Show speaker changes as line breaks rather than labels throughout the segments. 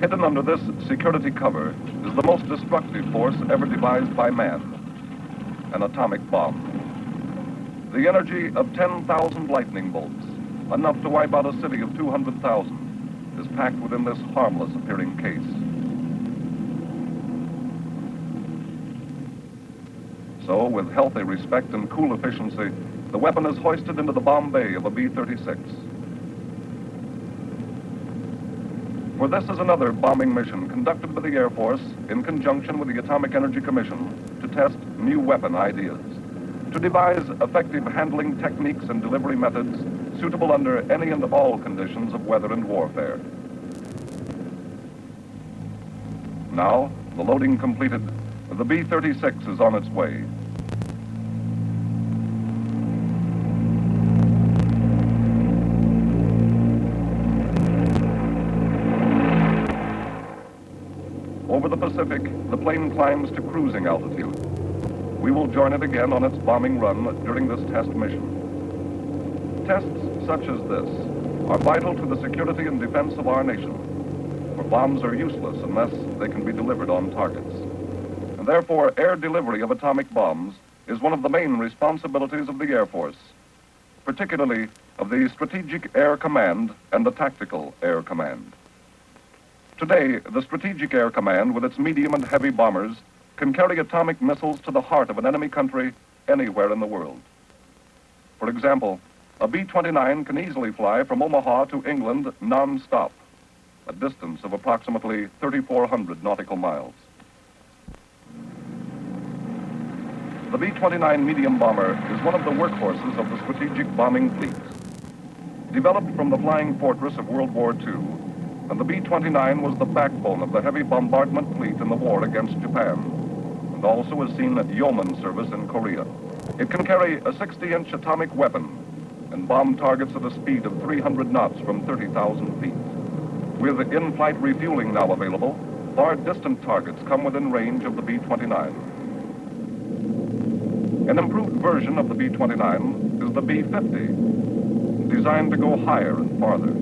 Hidden under this security cover is the most destructive force ever devised by man, an atomic bomb. The energy of 10,000 lightning bolts, enough to wipe out a city of 200,000, is packed within this harmless appearing case. So, with healthy respect and cool efficiency, the weapon is hoisted into the bomb bay of a B-36. For this is another bombing mission conducted by the Air Force in conjunction with the Atomic Energy Commission to test new weapon ideas, to devise effective handling techniques and delivery methods suitable under any and all conditions of weather and warfare. Now, the loading completed, the B-36 is on its way. Over the Pacific, the plane climbs to cruising altitude. We will join it again on its bombing run during this test mission. Tests such as this are vital to the security and defense of our nation, for bombs are useless unless they can be delivered on targets. And therefore, air delivery of atomic bombs is one of the main responsibilities of the Air Force, particularly of the Strategic Air Command and the Tactical Air Command. Today, the Strategic Air Command, with its medium and heavy bombers, can carry atomic missiles to the heart of an enemy country anywhere in the world. For example, a B-29 can easily fly from Omaha to England non-stop, a distance of approximately 3,400 nautical miles. The B-29 medium bomber is one of the workhorses of the strategic bombing fleets. Developed from the Flying Fortress of World War II, and the B-29 was the backbone of the heavy bombardment fleet in the war against Japan, and also has seen yeoman service in Korea. It can carry a 60-inch atomic weapon and bomb targets at a speed of 300 knots from 30,000 feet. With in-flight refueling now available, far distant targets come within range of the B-29. An improved version of the B-29 is the B-50, designed to go higher and farther.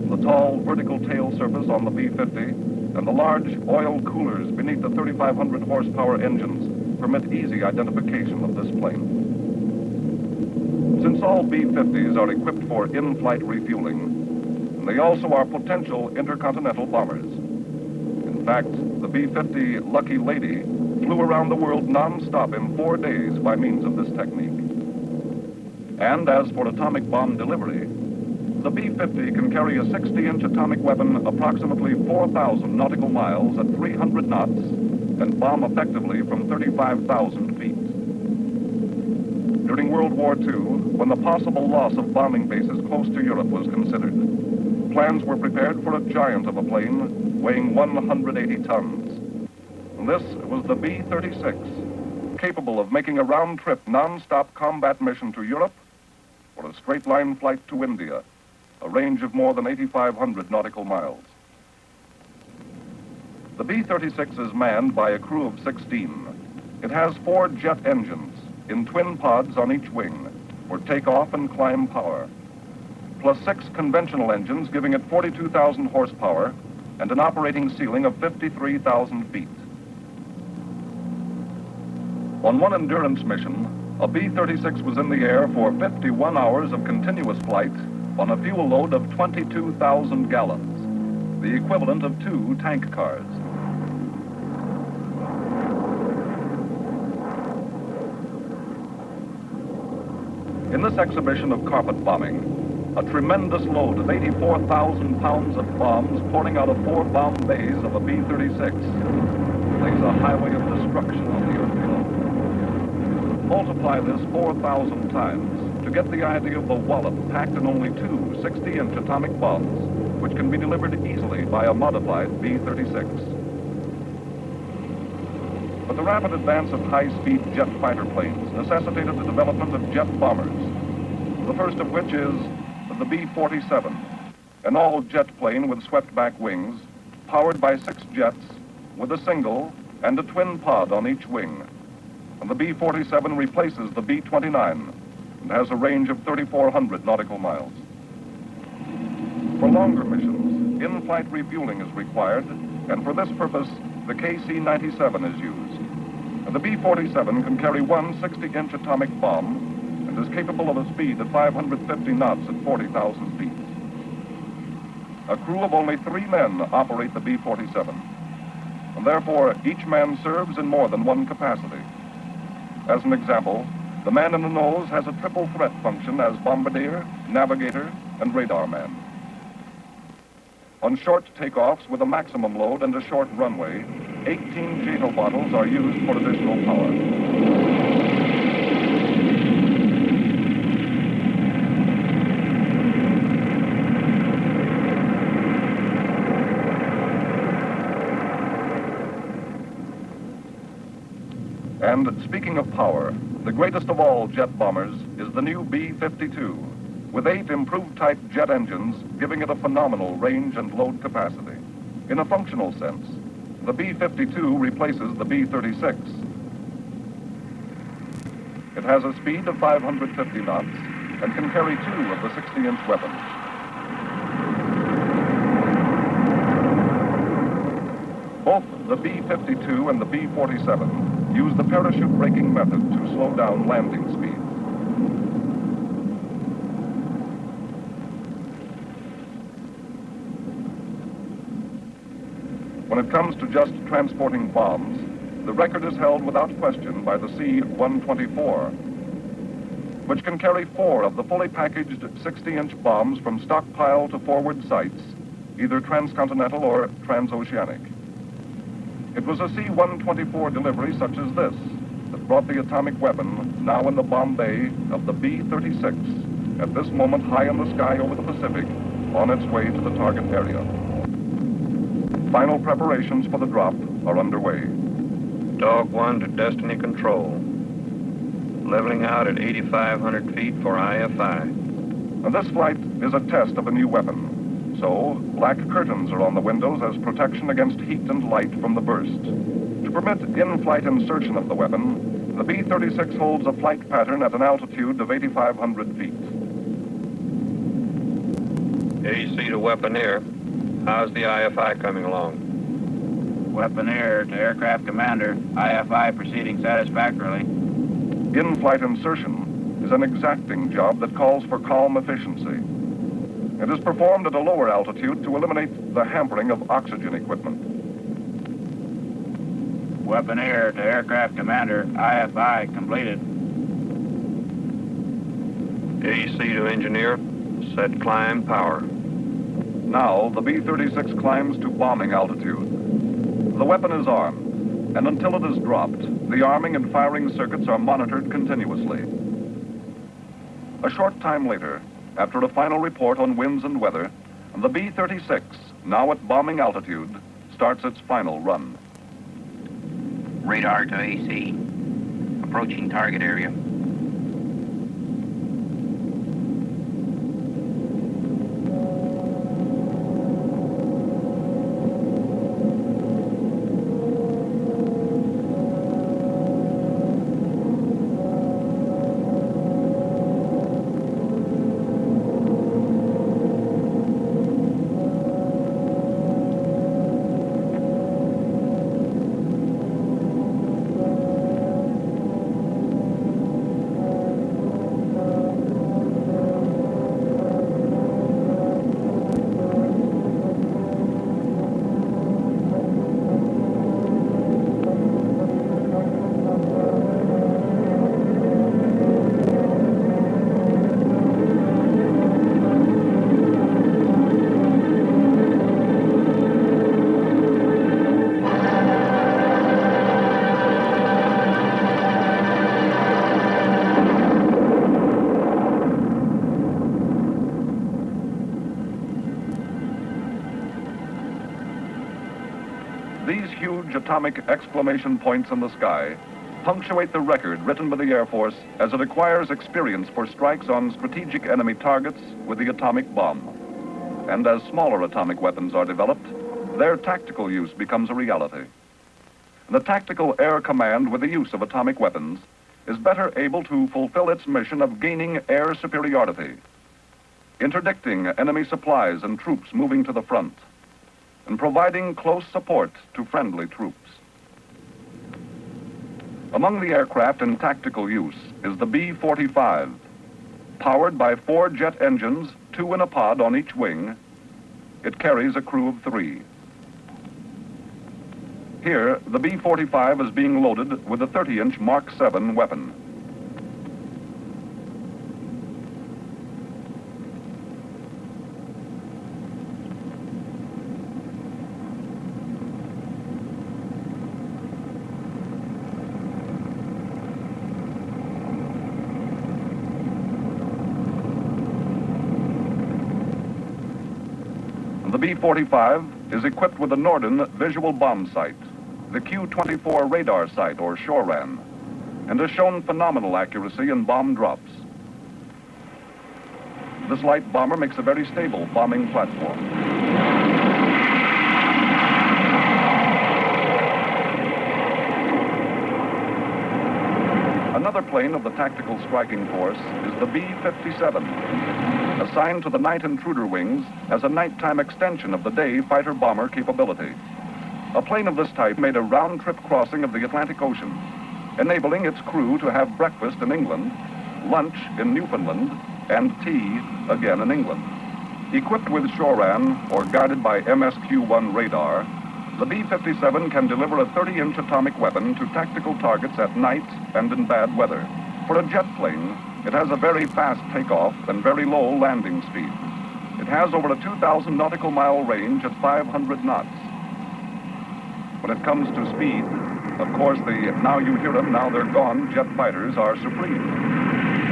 The tall vertical tail surface on the B-50 and the large oil coolers beneath the 3,500 horsepower engines permit easy identification of this plane. Since all B-50s are equipped for in-flight refueling, they also are potential intercontinental bombers. In fact, the B-50 Lucky Lady flew around the world non-stop in 4 days by means of this technique. And as for atomic bomb delivery, the B-50 can carry a 60-inch atomic weapon approximately 4,000 nautical miles at 300 knots and bomb effectively from 35,000 feet. During World War II, when the possible loss of bombing bases close to Europe was considered, plans were prepared for a giant of a plane weighing 180 tons. This was the B-36, capable of making a round-trip non-stop combat mission to Europe or a straight-line flight to India, a range of more than 8,500 nautical miles. The B-36 is manned by a crew of 16. It has 4 jet engines in twin pods on each wing for takeoff and climb power, plus 6 conventional engines giving it 42,000 horsepower and an operating ceiling of 53,000 feet. On one endurance mission, a B-36 was in the air for 51 hours of continuous flight on a fuel load of 22,000 gallons, the equivalent of 2 tank cars. In this exhibition of carpet bombing, a tremendous load of 84,000 pounds of bombs pouring out of 4 bomb bays of a B-36 lays a highway of destruction on the earth below. Multiply this 4,000 times to get the idea of the wallop packed in only 2 60-inch atomic bombs, which can be delivered easily by a modified B-36. But the rapid advance of high-speed jet fighter planes necessitated the development of jet bombers, the first of which is the B-47, an all-jet plane with swept-back wings, powered by 6 jets with a single and a twin pod on each wing. And the B-47 replaces the B-29 and has a range of 3,400 nautical miles. For longer missions, in-flight refueling is required, and for this purpose, the KC-97 is used. And the B-47 can carry one 60-inch atomic bomb and is capable of a speed of 550 knots at 40,000 feet. A crew of only 3 men operate the B-47, and therefore each man serves in more than one capacity. As an example, the man in the nose has a triple threat function as bombardier, navigator, and radar man. On short takeoffs with a maximum load and a short runway, 18 JATO bottles are used for additional power. And speaking of power, the greatest of all jet bombers is the new B-52, with 8 improved type jet engines giving it a phenomenal range and load capacity. In a functional sense, the B-52 replaces the B-36. It has a speed of 550 knots and can carry 2 of the 60-inch weapons. Both the B-52 and the B-47 use the parachute braking method to slow down landing speed. When it comes to just transporting bombs, the record is held without question by the C-124, which can carry 4 of the fully packaged 60-inch bombs from stockpile to forward sites, either transcontinental or transoceanic. It was a C-124 delivery such as this that brought the atomic weapon, now in the bomb bay of the B-36, at this moment high in the sky over the Pacific, on its way to the target area. Final preparations for the drop are underway.
Dog 1 to Destiny Control. Leveling out at 8,500 feet for IFI.
And this flight is a test of a new weapon. So, black curtains are on the windows as protection against heat and light from the burst. To permit in-flight insertion of the weapon, the B-36 holds a flight pattern at an altitude of 8,500 feet.
AC to Weaponeer. How's the IFI coming along?
Weaponeer to Aircraft Commander. IFI proceeding satisfactorily.
In-flight insertion is an exacting job that calls for calm efficiency. It is performed at a lower altitude to eliminate the hampering of oxygen equipment.
Weaponeer to Aircraft Commander. IFI completed.
AC to Engineer. Set climb power.
Now, the B-36 climbs to bombing altitude. The weapon is armed, and until it is dropped, the arming and firing circuits are monitored continuously. A short time later, after a final report on winds and weather, the B-36, now at bombing altitude, starts its final run.
Radar to AC. Approaching target area. These huge atomic exclamation points in the sky punctuate the record written by the Air Force as it acquires experience for strikes on strategic enemy targets with the atomic bomb. And as smaller atomic weapons are developed, their tactical use becomes a reality. The Tactical Air Command with the use of atomic weapons is better able to fulfill its mission of gaining air superiority, interdicting enemy supplies and troops moving to the front,
and providing close support to friendly troops. Among the aircraft in tactical use is the B-45, powered by 4 jet engines, 2 in a pod on each wing. It carries a crew of 3. Here, the B-45 is being loaded with a 30-inch Mark 7 weapon. The B-45 is equipped with the Norden visual bomb sight, the Q-24 radar sight, or SHORAN, and has shown phenomenal accuracy in bomb drops. This light bomber makes a very stable bombing platform. Another plane of the Tactical Striking Force is the B-57, assigned to the night intruder wings as a nighttime extension of the day fighter-bomber capability. A plane of this type made a round-trip crossing of the Atlantic Ocean, enabling its crew to have breakfast in England, lunch in Newfoundland, and tea again in England. Equipped with SHORAN, or guided by MSQ-1 radar, the B-57 can deliver a 30-inch atomic weapon to tactical targets at night and in bad weather. For a jet plane, it has a very fast takeoff and very low landing speed. It has over a 2,000 nautical mile range at 500 knots. When it comes to speed, of course, the now you hear them, now they're gone jet fighters are supreme,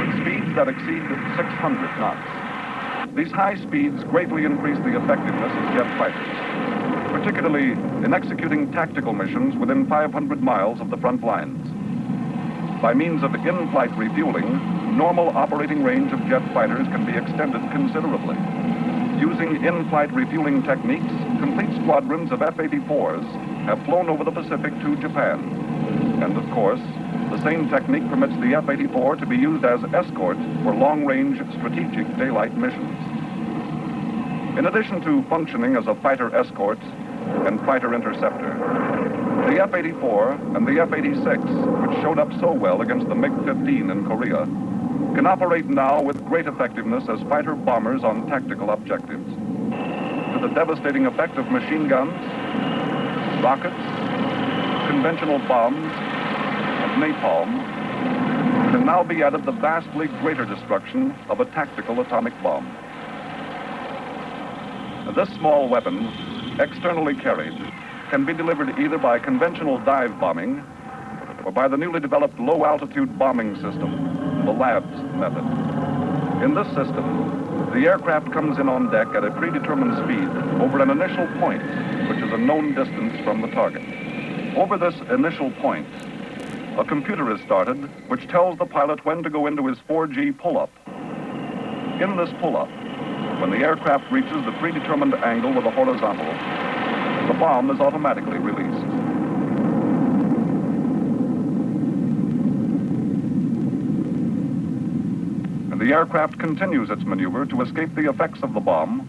with speeds that exceed 600 knots. These high speeds greatly increase the effectiveness of jet fighters, particularly in executing tactical missions within 500 miles of the front lines. By means of in-flight refueling, normal operating range of jet fighters can be extended considerably. Using in-flight refueling techniques, complete squadrons of F-84s have flown over the Pacific to Japan. And of course, the same technique permits the F-84 to be used as escort for long-range strategic daylight missions. In addition to functioning as a fighter escort and fighter interceptor, the F-84 and the F-86, which showed up so well against the MiG-15 in Korea, can operate now with great effectiveness as fighter bombers on tactical objectives. To the devastating effect of machine guns, rockets, conventional bombs, and napalm, can now be added the vastly greater destruction of a tactical atomic bomb. This small weapon, externally carried, can be delivered either by conventional dive bombing or by the newly developed low-altitude bombing system, the LABS method. In this system, the aircraft comes in on deck at a predetermined speed over an initial point, which is a known distance from the target. Over this initial point, a computer is started which tells the pilot when to go into his 4G pull-up. In this pull-up, when the aircraft reaches the predetermined angle with a horizontal, the bomb is automatically released. And the aircraft continues its maneuver to escape the effects of the bomb,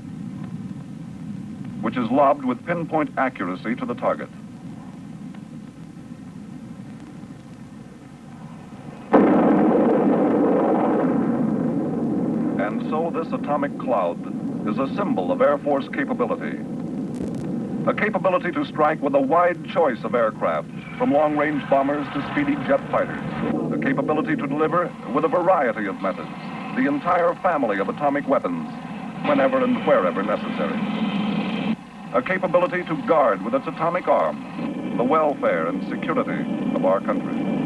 which is lobbed with pinpoint accuracy to the target. And so this atomic cloud is a symbol of Air Force capability. A capability to strike with a wide choice of aircraft, from long-range bombers to speedy jet fighters. A capability to deliver with a variety of methods, the entire family of atomic weapons, whenever and wherever necessary. A capability to guard with its atomic arm the welfare and security of our country.